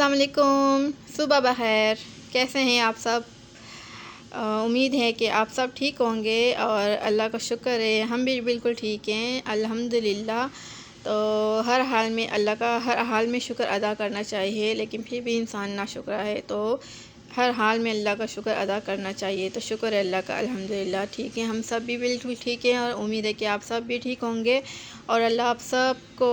अस्सलाम वालेकुम, सुबह बखैर। कैसे हैं आप सब? उम्मीद है कि आप सब ठीक होंगे और अल्लाह का शुक्र है हम भी बिल्कुल ठीक हैं अल्हम्दुलिल्लाह। तो हर हाल में अल्लाह का हर हाल में शुक्र अदा करना चाहिए, लेकिन फिर भी इंसान नाशुक्र है तो हर हाल में अल्लाह का शुक्र अदा करना चाहिए। तो शुक्र है अल्लाह का अल्हम्दुलिल्लाह, ठीक है, हम सब भी बिल्कुल ठीक हैं और उम्मीद है कि आप सब भी ठीक होंगे और अल्लाह आप सबको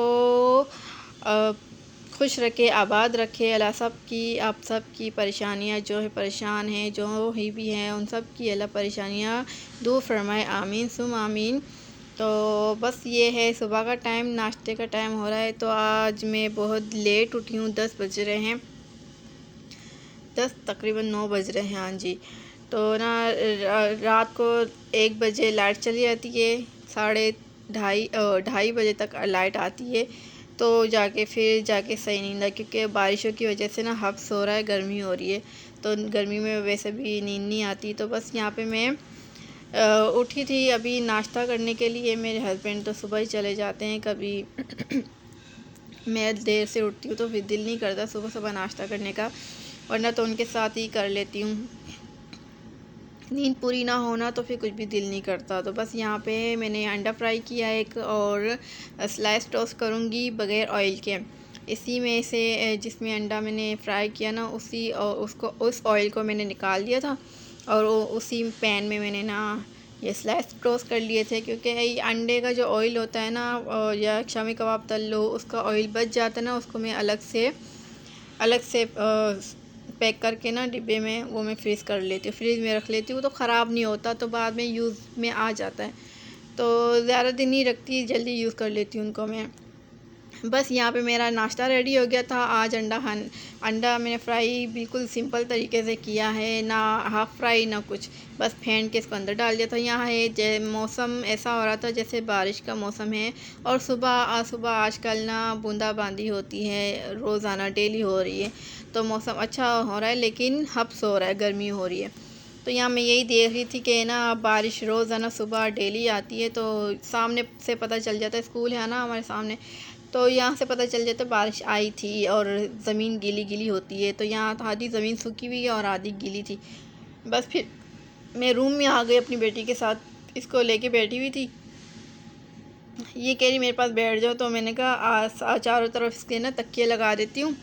खुश रखे, आबाद रखे। अल्लाह सब की आप सब की परेशानियाँ जो है परेशान हैं, जो ही भी हैं, उन सब की अल्लाह परेशानियाँ दूर फरमाए, आमीन सुम आमीन। तो बस ये है, सुबह का टाइम, नाश्ते का टाइम हो रहा है। तो आज मैं बहुत लेट उठी हूँ, 10 बज रहे हैं, 10 तकरीबन 9 बज रहे हैं, हाँ जी। तो ना रात को 1 बजे लाइट चली जाती है, साढ़े ढाई बजे तक लाइट आती है, तो फिर जाके सही नींद है, क्योंकि बारिशों की वजह से ना हब्स हो रहा है, गर्मी हो रही है, तो गर्मी में वैसे भी नींद नहीं आती। तो बस यहाँ पे मैं उठी थी अभी नाश्ता करने के लिए। मेरे हस्बैंड तो सुबह ही चले जाते हैं, कभी मैं देर से उठती हूँ तो फिर दिल नहीं करता सुबह सुबह नाश्ता करने का, वरना तो उनके साथ ही कर लेती हूँ। नींद पूरी ना होना तो फिर कुछ भी दिल नहीं करता। तो बस यहाँ पे मैंने अंडा फ्राई किया एक, और स्लाइस टोस्ट करूँगी बग़ैर ऑयल के। इसी में से जिसमें अंडा मैंने फ्राई किया ना, उस ऑयल को मैंने निकाल दिया था, और उसी पैन में मैंने ना ये स्लाइस टोस्ट कर लिए थे, क्योंकि ये अंडे का जो ऑयल होता है ना, या शामी कबाब तल लो, उसका ऑयल बच जाता है ना, उसको मैं अलग से पैक करके ना डिब्बे में वो मैं फ्रीज़ कर लेती हूँ, फ्रीज़ में रख लेती हूँ, तो ख़राब नहीं होता, तो बाद में यूज़ में आ जाता है। तो ज़्यादा दिन नहीं रखती, जल्दी यूज़ कर लेती हूँ उनको मैं। बस यहाँ पे मेरा नाश्ता रेडी हो गया था। आज अंडा मैंने फ्राई बिल्कुल सिंपल तरीके से किया है, ना हाफ़ फ्राई ना कुछ, बस फेंट के इसको अंदर डाल दिया था। यहाँ है मौसम ऐसा हो रहा था जैसे बारिश का मौसम है, और सुबह आजकल ना बूंदाबांदी होती है, रोज़ाना डेली हो रही है, तो मौसम अच्छा हो रहा है, लेकिन हब्स हो रहा है, गर्मी हो रही है। तो यहाँ मैं यही देख रही थी कि ना बारिश रोज़ाना सुबह डेली आती है, तो सामने से पता चल जाता है, स्कूल है ना हमारे सामने, तो यहाँ से पता चल जाता है बारिश आई थी, और ज़मीन गीली गीली होती है, तो यहाँ तो आधी ज़मीन सूखी हुई है और आधी गीली थी। बस फिर मैं रूम में आ गई अपनी बेटी के साथ, इसको लेके बैठी हुई थी। ये कह रही मेरे पास बैठ जाओ, तो मैंने कहा चारों तरफ इसके ना तकिए लगा देती हूँ,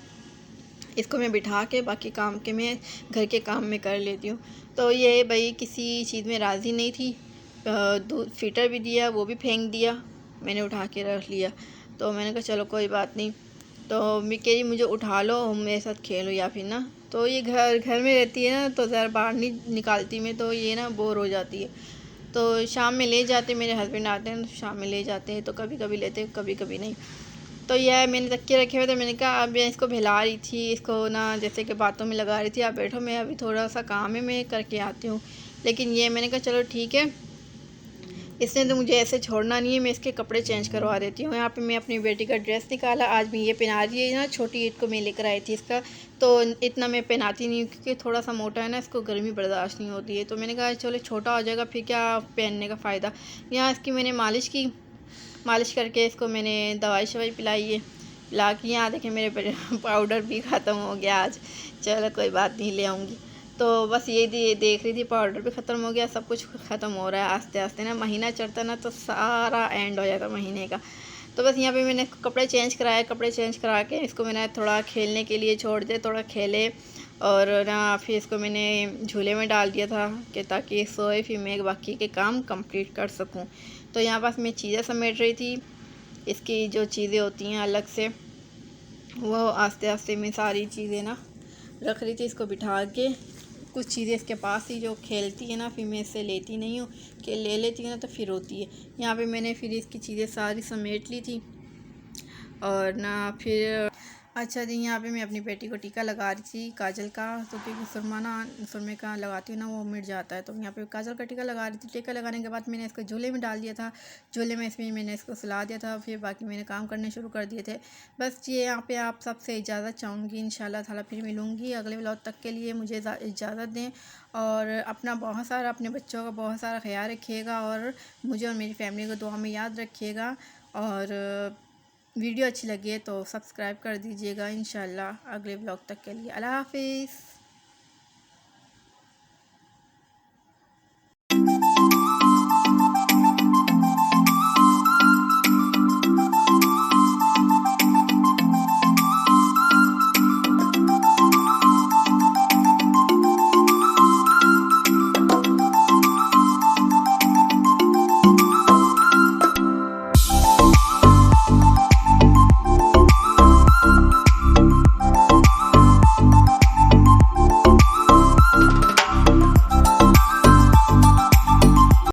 इसको मैं बिठा के बाकी काम के मैं घर के काम में कर लेती हूँ। तो ये भाई किसी चीज़ में राज़ी नहीं थी, दूध फ़ीटर भी दिया, वो भी फेंक दिया, मैंने उठा के रख लिया। तो मैंने कहा चलो कोई बात नहीं। तो मैं कह रही मुझे उठा लो, मेरे साथ खेलो या फिर ना, तो ये घर घर में रहती है ना, तो ज़रा बाहर नहीं निकालती मैं, तो ये ना बोर हो जाती है। तो शाम में ले जाते, मेरे हस्बैंड आते हैं तो शाम में ले जाते हैं, तो कभी कभी लेते हैं, कभी कभी नहीं। तो यह मैंने तकिए रखे हुए थे, मैंने कहा अब मैं इसको हिला रही थी, इसको ना जैसे कि बातों में लगा रही थी, आप बैठो, मैं अभी थोड़ा सा काम है, मैं करके आती हूँ। लेकिन ये मैंने कहा चलो ठीक है, इसने तो मुझे ऐसे छोड़ना नहीं है, मैं इसके कपड़े चेंज करवा देती हूँ। यहाँ पे मैं अपनी बेटी का ड्रेस निकाला, आज मैं ये पहना रही है ना, छोटी ईद को मैं लेकर आई थी इसका, तो इतना मैं पहनाती नहीं हूँ, क्योंकि थोड़ा सा मोटा है ना, इसको गर्मी बर्दाश्त नहीं होती है, तो मैंने कहा चलो छोटा हो जाएगा, फिर क्या पहनने का फ़ायदा। यहाँ इसकी मैंने मालिश करके इसको मैंने दवाई शवाई पिलाई है, पिला के यहाँ देखें मेरे पाउडर भी ख़त्म हो गया आज। चलो कोई बात नहीं, ले आऊँगी। तो बस ये देख रही थी, पाउडर भी ख़त्म हो गया, सब कुछ ख़त्म हो रहा है आस्ते आस्ते ना, महीना चढ़ता ना तो सारा एंड हो जाता महीने का। तो बस यहाँ पे मैंने कपड़े चेंज कराए, कपड़े चेंज करा के इसको मैंने थोड़ा खेलने के लिए छोड़ दिया, थोड़ा खेले, और ना फिर इसको मैंने झूले में डाल दिया था कि ताकि सोए, फिर मैं बाकी के काम कंप्लीट कर सकूं। तो यहाँ पास मैं चीज़ें समेट रही थी, इसकी जो चीज़ें होती हैं अलग से, वो आस्ते आस्ते मैं सारी चीज़ें ना रख रही थी, इसको बिठा के। कुछ चीज़ें इसके पास ही जो खेलती है ना, फिर मैं इससे लेती नहीं हूँ, कि ले लेती हूँ ना तो फिर होती है। यहाँ पे मैंने फिर इसकी चीज़ें सारी समेट ली थी, और ना फिर अच्छा जी, यहाँ पे मैं अपनी बेटी को टीका लगा रही थी काजल का, तो क्योंकि सुरमे का लगाती हूँ ना, वो मिट जाता है, तो यहाँ पे काजल का टीका लगा रही थी। टीका लगाने के बाद मैंने इसको झूले में डाल दिया था, झूले में इसमें मैंने इसको सुला दिया था, फिर बाकी मैंने काम करने शुरू कर दिए थे। बस ये यहाँ पे आप सबसे इजाज़त चाहूँगी, इंशाल्लाह ताला फिर मिलूँगी अगले व्लॉग तक के लिए, मुझे इजाज़त दें, और अपना बहुत सारा, अपने बच्चों का बहुत सारा ख्याल रखिएगा, और मुझे और मेरी फैमिली को दुआ में याद रखिएगा। और वीडियो अच्छी लगी है तो सब्सक्राइब कर दीजिएगा। इंशाल्लाह अगले ब्लॉग तक के लिए अल्लाह हाफिज़।